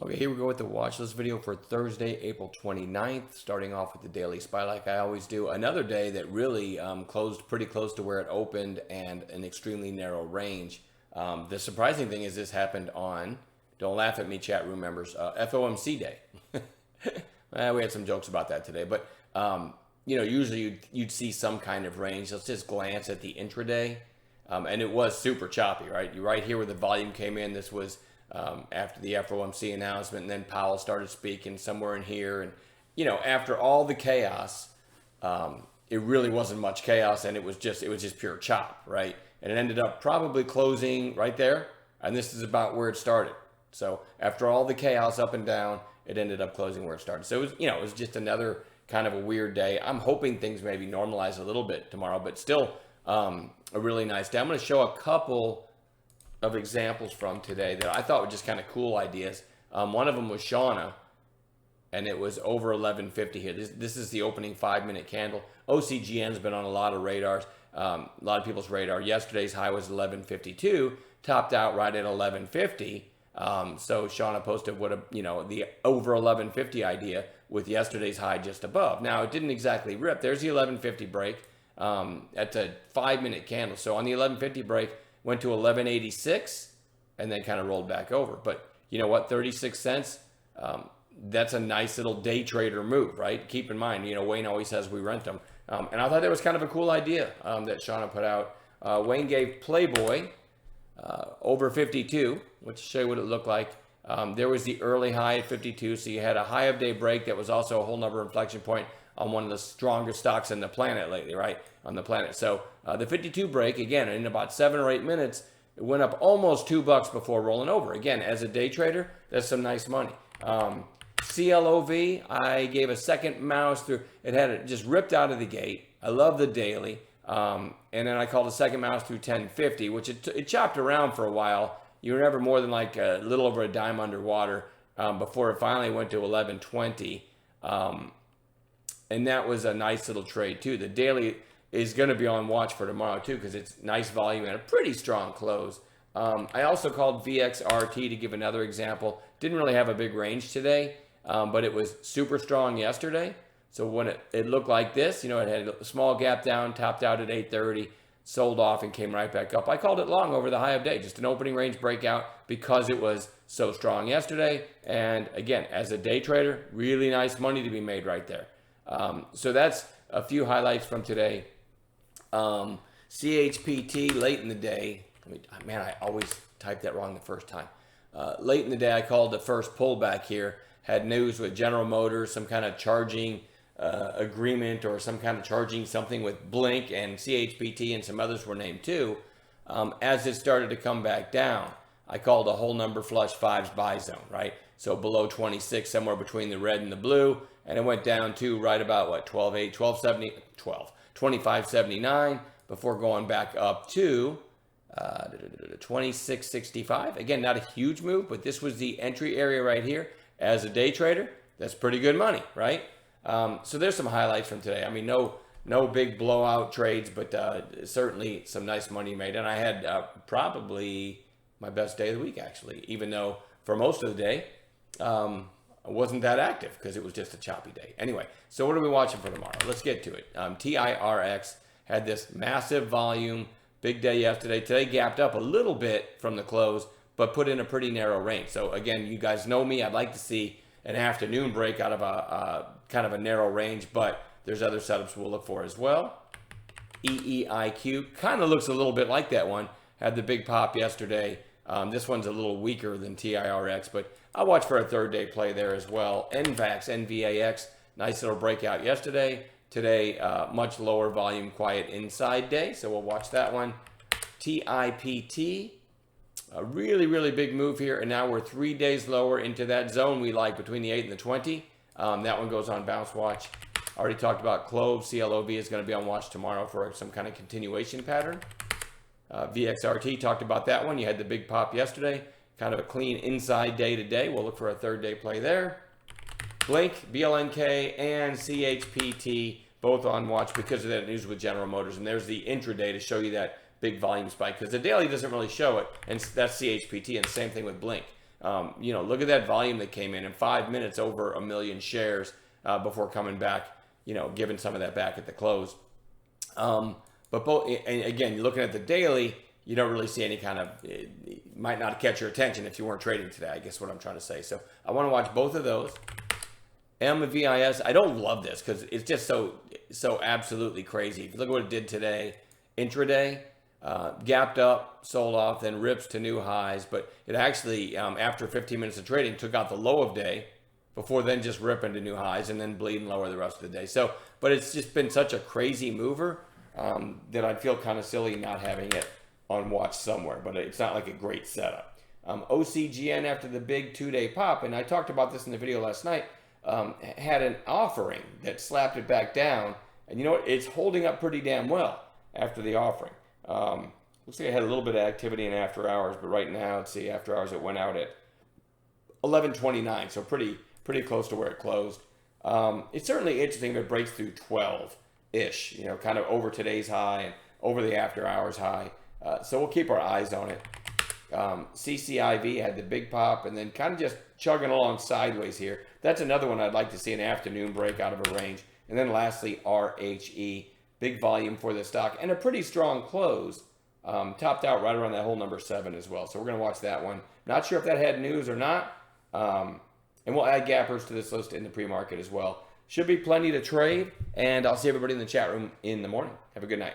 Okay, here we go with the watch list video for Thursday, April 29th, starting off with the daily SPY like I always do. Another day that really closed pretty close to where it opened and an extremely narrow range. The surprising thing is this happened on, don't laugh at me chat room members, FOMC day. We had some jokes about that today, but usually you'd see some kind of range. Let's just glance at the intraday. And it was super choppy, right? You're right here where the volume came in. This was after the FOMC announcement, and then Powell started speaking somewhere in here. And, after all the chaos, it really wasn't much chaos, and it was just pure chop, right? And it ended up probably closing right there. And this is about where it started. So after all the chaos up and down, it ended up closing where it started. So it was just another kind of a weird day. I'm hoping things maybe normalize a little bit tomorrow, but still a really nice day. I'm going to show a couple of examples from today that I thought were just kind of cool ideas. One of them was Shauna, and it was over 1150 here. This is the opening 5-minute candle. OCGN's been on a lot of radars, a lot of people's radar. Yesterday's high was 1152, topped out right at 1150. So Shauna posted the over 1150 idea with yesterday's high just above. Now it didn't exactly rip. There's the 1150 break. That's a 5-minute candle. So on the 1150 break, went to 1186 and then kind of rolled back over. But you know what? 36 cents. That's a nice little day trader move, right? Keep in mind, Wayne always says we rent them. And I thought that was kind of a cool idea that Shauna put out. Wayne gave Playboy over 52, which show you what it looked like. There was the early high at 52, so you had a high of day break that was also a whole number inflection point on one of the strongest stocks in the planet lately, right? On the planet. So the 52 break, again, in about 7 or 8 minutes, it went up almost $2 before rolling over. Again, as a day trader, that's some nice money. CLOV, I gave a second mouse through. It had it just ripped out of the gate. I love the daily. And then I called a second mouse through 1050, which it chopped around for a while. You were never more than like a little over a dime underwater before it finally went to 1120. And that was a nice little trade too. The daily is going to be on watch for tomorrow too because it's nice volume and a pretty strong close. I also called VXRT to give another example. Didn't really have a big range today, but it was super strong yesterday. So when it looked like this, it had a small gap down, topped out at 830, sold off and came right back up. I called it long over the high of day, just an opening range breakout because it was so strong yesterday. And again, as a day trader, really nice money to be made right there. So that's a few highlights from today. CHPT late in the day. I always type that wrong the first time. Late in the day, I called the first pullback here. Had news with General Motors, some kind of charging agreement or some kind of charging something with Blink and CHPT and some others were named too. As it started to come back down, I called a whole number flush fives buy zone, right? So below 26, somewhere between the red and the blue. And it went down to right about 25.79 before going back up to 26.65. Again, not a huge move, but this was the entry area right here. As a day trader, that's pretty good money, right? So there's some highlights from today. No big blowout trades, but certainly some nice money made. And I had probably my best day of the week, actually, even though for most of the day, I wasn't that active because it was just a choppy day. Anyway, so what are we watching for tomorrow? Let's get to it. TIRX had this massive volume, big day yesterday. Today gapped up a little bit from the close, but put in a pretty narrow range. So again, you guys know me. I'd like to see an afternoon break out of a kind of a narrow range, but there's other setups we'll look for as well. EEIQ kind of looks a little bit like that one. Had the big pop yesterday. This one's a little weaker than TIRX, but I'll watch for a third day play there as well. NVAX, NVAX, nice little breakout yesterday. Today, much lower volume, quiet inside day, so we'll watch that one. TIPT, a really, really big move here, and now we're 3 days lower into that zone we like between the 8 and the 20. That one goes on bounce watch. Already talked about Clove. CLOV is going to be on watch tomorrow for some kind of continuation pattern. VXRT, talked about that one. You had the big pop yesterday. Kind of a clean inside day today. We'll look for a third day play there. Blink, BLNK, and CHPT both on watch because of that news with General Motors. And there's the intraday to show you that big volume spike because the daily doesn't really show it. And that's CHPT, and same thing with Blink. Look at that volume that came in 5 minutes, over 1 million shares before coming back, giving some of that back at the close. But both, and again, looking at the daily, you don't really see any kind of, it might not catch your attention if you weren't trading today, I guess what I'm trying to say. So I want to watch both of those. MVIS, I don't love this because it's just so absolutely crazy. If you look at what it did today, intraday, gapped up, sold off, then rips to new highs. But it actually, after 15 minutes of trading, took out the low of day before then just ripping to new highs and then bleeding lower the rest of the day. So, but it's just been such a crazy mover that I'd feel kind of silly not having it on watch somewhere. But it's not like a great setup. OCGN, after the big 2-day pop, and I talked about this in the video last night, had an offering that slapped it back down. And you know what? It's holding up pretty damn well after the offering. Looks like it had a little bit of activity in after hours, but right now, let's see, after hours it went out at 11:29, so pretty close to where it closed. It's certainly interesting if it breaks through 12-ish, kind of over today's high and over the after hours high. So we'll keep our eyes on it. CCIV had the big pop and then kind of just chugging along sideways here. That's another one I'd like to see an afternoon break out of a range. And then lastly, RHE, big volume for the stock and a pretty strong close. Topped out right around that whole number 7 as well. So we're going to watch that one. Not sure if that had news or not. And we'll add gappers to this list in the pre-market as well. Should be plenty to trade. And I'll see everybody in the chat room in the morning. Have a good night.